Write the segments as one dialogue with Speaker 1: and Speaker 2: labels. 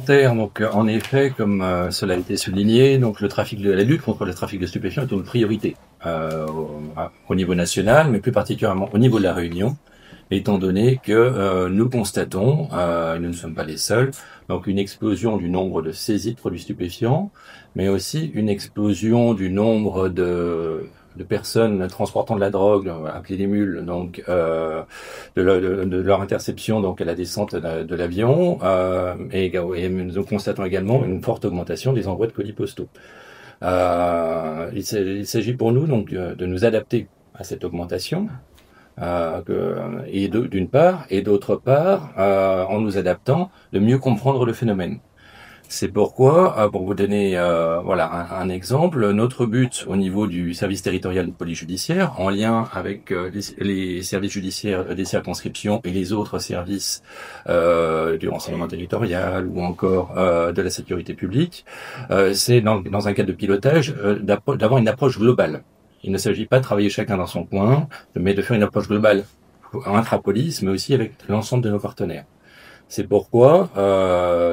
Speaker 1: Donc, en effet, comme cela a été souligné, donc la lutte contre le trafic de stupéfiants est une priorité au niveau national, mais plus particulièrement au niveau de la Réunion, étant donné que nous constatons, et nous ne sommes pas les seuls, donc une explosion du nombre de saisies de produits stupéfiants, mais aussi une explosion du nombre de personnes transportant de la drogue, appelées les mules, donc de leur interception donc à la descente de l'avion, et nous constatons également une forte augmentation des envois de colis postaux. Il s'agit pour nous donc de nous adapter à cette augmentation, d'une part, et d'autre part, en nous adaptant, de mieux comprendre le phénomène. C'est pourquoi, pour vous donner un exemple, notre but au niveau du service territorial de police judiciaire, en lien avec les services judiciaires des circonscriptions et les autres services du renseignement territorial ou encore de la sécurité publique, c'est dans un cadre de pilotage d'avoir une approche globale. Il ne s'agit pas de travailler chacun dans son coin, mais de faire une approche globale intra-police, mais aussi avec l'ensemble de nos partenaires. C'est pourquoi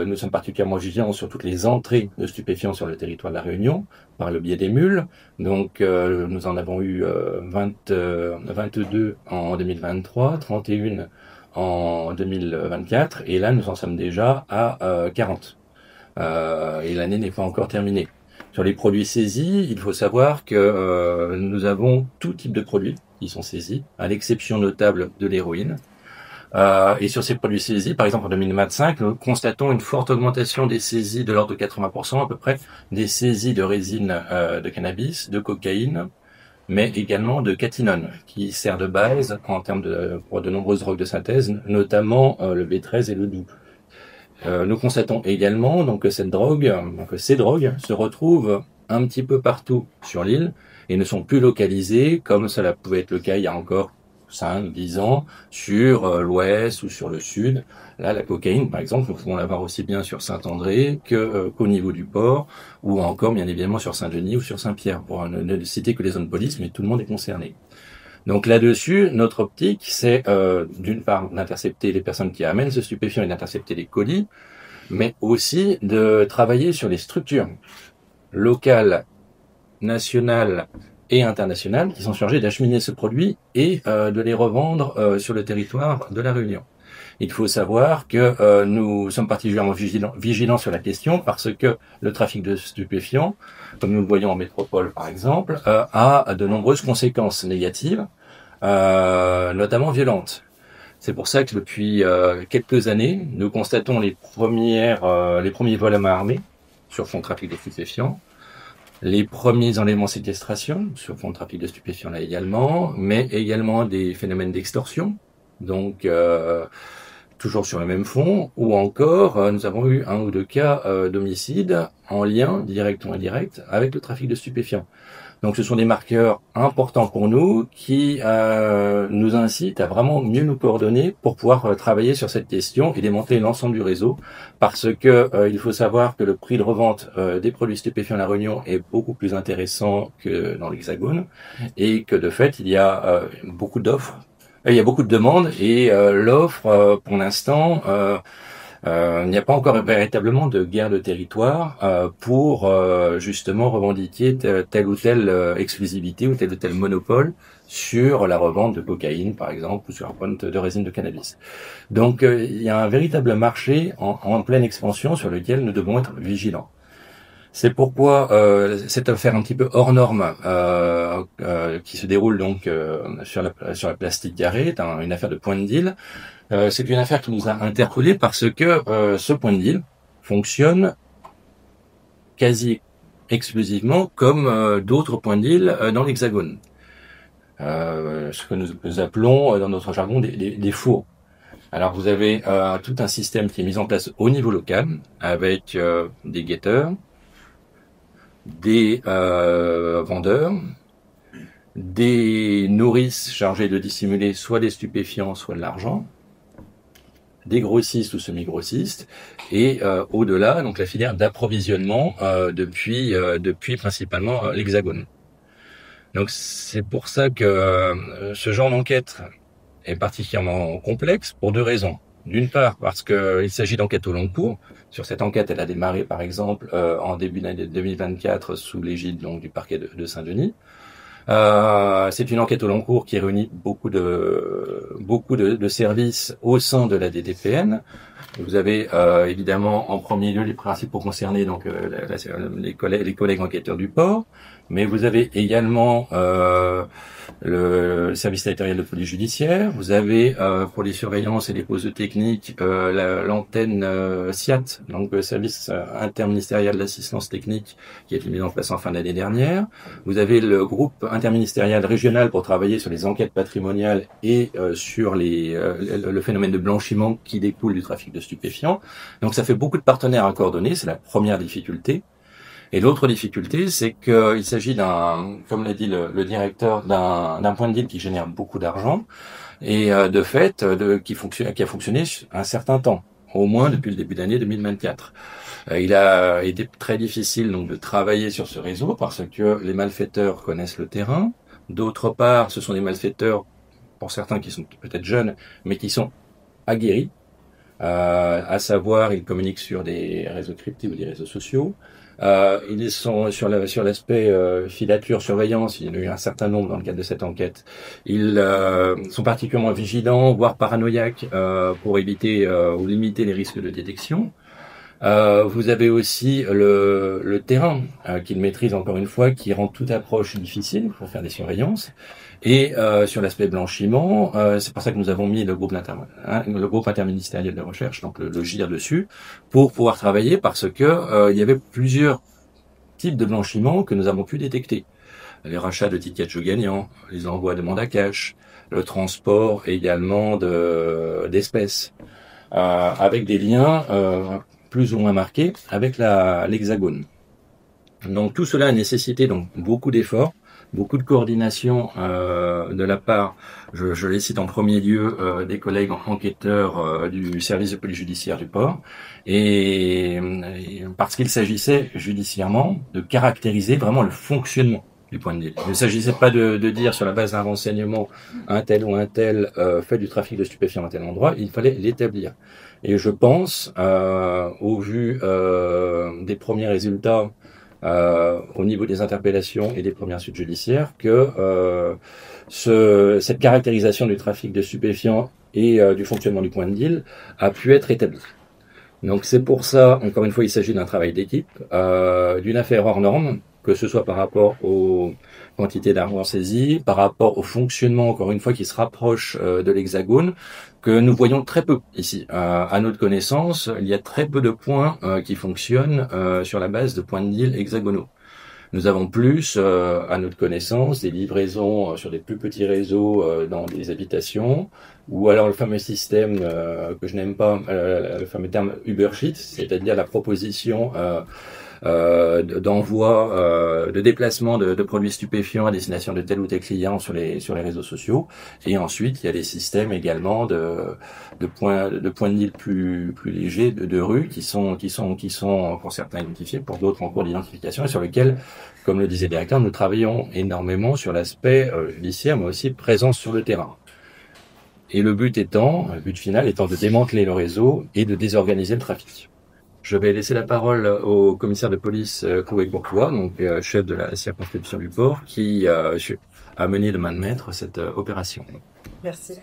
Speaker 1: nous sommes particulièrement vigilants sur toutes les entrées de stupéfiants sur le territoire de la Réunion, par le biais des mules. Donc nous en avons eu 22 en 2023, 31 en 2024, et là nous en sommes déjà à 40. Et l'année n'est pas encore terminée. Sur les produits saisis, il faut savoir que nous avons tout type de produits qui sont saisis, à l'exception notable de l'héroïne. Et sur ces produits saisis, par exemple en 2025, nous constatons une forte augmentation des saisies de l'ordre de 80% à peu près, des saisies de résine de cannabis, de cocaïne, mais également de catinone, qui sert de base pour de nombreuses drogues de synthèse, notamment le B13 et le doux. Nous constatons également donc que ces drogues se retrouvent un petit peu partout sur l'île et ne sont plus localisées comme cela pouvait être le cas il y a encore 5, 10 ans sur l'ouest ou sur le sud. Là, la cocaïne, par exemple, nous pouvons l'avoir aussi bien sur Saint-André qu'au niveau du port, ou encore, bien évidemment, sur Saint-Denis ou sur Saint-Pierre, pour ne citer que les zones police, mais tout le monde est concerné. Donc là-dessus, notre optique, c'est d'une part d'intercepter les personnes qui amènent ce stupéfiant et d'intercepter les colis, mais aussi de travailler sur les structures locales, nationales et internationales qui sont chargées d'acheminer ce produit et de les revendre sur le territoire de la Réunion. Il faut savoir que nous sommes particulièrement vigilants sur la question parce que le trafic de stupéfiants, comme nous le voyons en métropole par exemple, a de nombreuses conséquences négatives, notamment violentes. C'est pour ça que depuis quelques années, nous constatons les premiers vols à main armée sur fond de trafic de stupéfiants, les premiers enlèvements séquestrations sur fond de trafic de stupéfiants là également, mais également des phénomènes d'extorsion, donc toujours sur le même fond, ou encore nous avons eu 1 ou 2 cas d'homicide en lien, direct ou indirect, avec le trafic de stupéfiants. Donc ce sont des marqueurs importants pour nous qui nous incitent à vraiment mieux nous coordonner pour pouvoir travailler sur cette question et démanteler l'ensemble du réseau, parce que il faut savoir que le prix de revente des produits stupéfiants à La Réunion est beaucoup plus intéressant que dans l'Hexagone, et que de fait il y a beaucoup d'offres. Il y a beaucoup de demandes et l'offre, pour l'instant, il n'y a pas encore véritablement de guerre de territoire pour justement revendiquer telle ou telle exclusivité ou tel monopole sur la revente de cocaïne, par exemple, ou sur la revente de résine de cannabis. Donc, il y a un véritable marché en pleine expansion sur lequel nous devons être vigilants. C'est pourquoi cette affaire un petit peu hors norme qui se déroule donc sur la Plastique Carré est une affaire de point de deal. C'est une affaire qui nous a interpellés parce que ce point de deal fonctionne quasi exclusivement comme d'autres points de deal dans l'Hexagone. Ce que nous appelons dans notre jargon des fours. Alors vous avez tout un système qui est mis en place au niveau local avec des guetteurs, des vendeurs, des nourrices chargées de dissimuler soit des stupéfiants, soit de l'argent, des grossistes ou semi-grossistes, et au-delà, donc la filière d'approvisionnement depuis principalement l'Hexagone. Donc c'est pour ça que ce genre d'enquête est particulièrement complexe pour 2 raisons. D'une part, parce qu'il s'agit d'enquêtes au long cours. Sur cette enquête, elle a démarré, par exemple, en début d'année 2024 sous l'égide donc du parquet de Saint-Denis. C'est une enquête au long cours qui réunit beaucoup de services au sein de la DDPN. Vous avez évidemment en premier lieu les principaux concernés, donc les collègues enquêteurs du port, mais vous avez également le service territorial de police judiciaire. Vous avez pour les surveillances et les postes techniques l'antenne SIAT, donc le service interministériel d'assistance technique qui a été mis en place en fin d'année dernière. Vous avez le groupe interministériel régional pour travailler sur les enquêtes patrimoniales et sur le phénomène de blanchiment qui découle du trafic de stupéfiants. Donc ça fait beaucoup de partenaires à coordonner, c'est la première difficulté. Et l'autre difficulté, c'est qu'il s'agit comme l'a dit le directeur, d'un point de deal qui génère beaucoup d'argent et de fait qui a fonctionné un certain temps, au moins depuis le début d'année 2024. Il a été très difficile donc de travailler sur ce réseau parce que les malfaiteurs connaissent le terrain. D'autre part, ce sont des malfaiteurs, pour certains qui sont peut-être jeunes, mais qui sont aguerris. À savoir, ils communiquent sur des réseaux cryptés ou des réseaux sociaux. Ils sont sur l'aspect filature, surveillance. Il y en a eu un certain nombre dans le cadre de cette enquête. Ils sont particulièrement vigilants, voire paranoïaques, pour éviter ou limiter les risques de détection. Vous avez aussi le terrain qu'ils maîtrisent encore une fois, qui rend toute approche difficile pour faire des surveillances. Et sur l'aspect blanchiment, c'est pour ça que nous avons mis le groupe interministériel de recherche, donc le GIR dessus, pour pouvoir travailler parce que il y avait plusieurs types de blanchiment que nous avons pu détecter. Les rachats de tickets jeux gagnants, les envois de mandats cash, le transport également d'espèces, avec des liens plus ou moins marqués avec l'Hexagone. Donc tout cela a nécessité donc beaucoup d'efforts, beaucoup de coordination de la part, je les cite en premier lieu, des collègues enquêteurs du service de police judiciaire du port, et parce qu'il s'agissait judiciairement de caractériser vraiment le fonctionnement du point de vue. Il ne s'agissait pas de dire sur la base d'un renseignement un tel ou un tel fait du trafic de stupéfiants à tel endroit, il fallait l'établir. Et je pense, au vu des premiers résultats au niveau des interpellations et des premières suites judiciaires, que cette caractérisation du trafic de stupéfiants et du fonctionnement du point de deal a pu être établie. Donc c'est pour ça, encore une fois, il s'agit d'un travail d'équipe, d'une affaire hors norme, que ce soit par rapport aux quantités d'argent saisies, par rapport au fonctionnement, encore une fois, qui se rapproche de l'Hexagone, que nous voyons très peu ici. À notre connaissance, il y a très peu de points qui fonctionnent sur la base de points de deal hexagonaux. Nous avons plus, à notre connaissance, des livraisons sur des plus petits réseaux dans des habitations, ou alors le fameux système que je n'aime pas, le fameux terme Uber Sheet, c'est-à-dire la proposition d'envoi, de déplacement de produits stupéfiants à destination de tel ou tel client sur les réseaux sociaux. Et ensuite, il y a des systèmes également de points de deal plus légers de rue qui sont pour certains identifiés, pour d'autres en cours d'identification, et sur lesquels, comme le disait le directeur, nous travaillons énormément sur l'aspect judiciaire, mais aussi présence sur le terrain. Et le but final étant de démanteler le réseau et de désorganiser le trafic. Je vais laisser la parole au commissaire de police Coué-Courtois, donc chef de la circonscription du port, qui a mené de main de maître cette opération.
Speaker 2: Merci.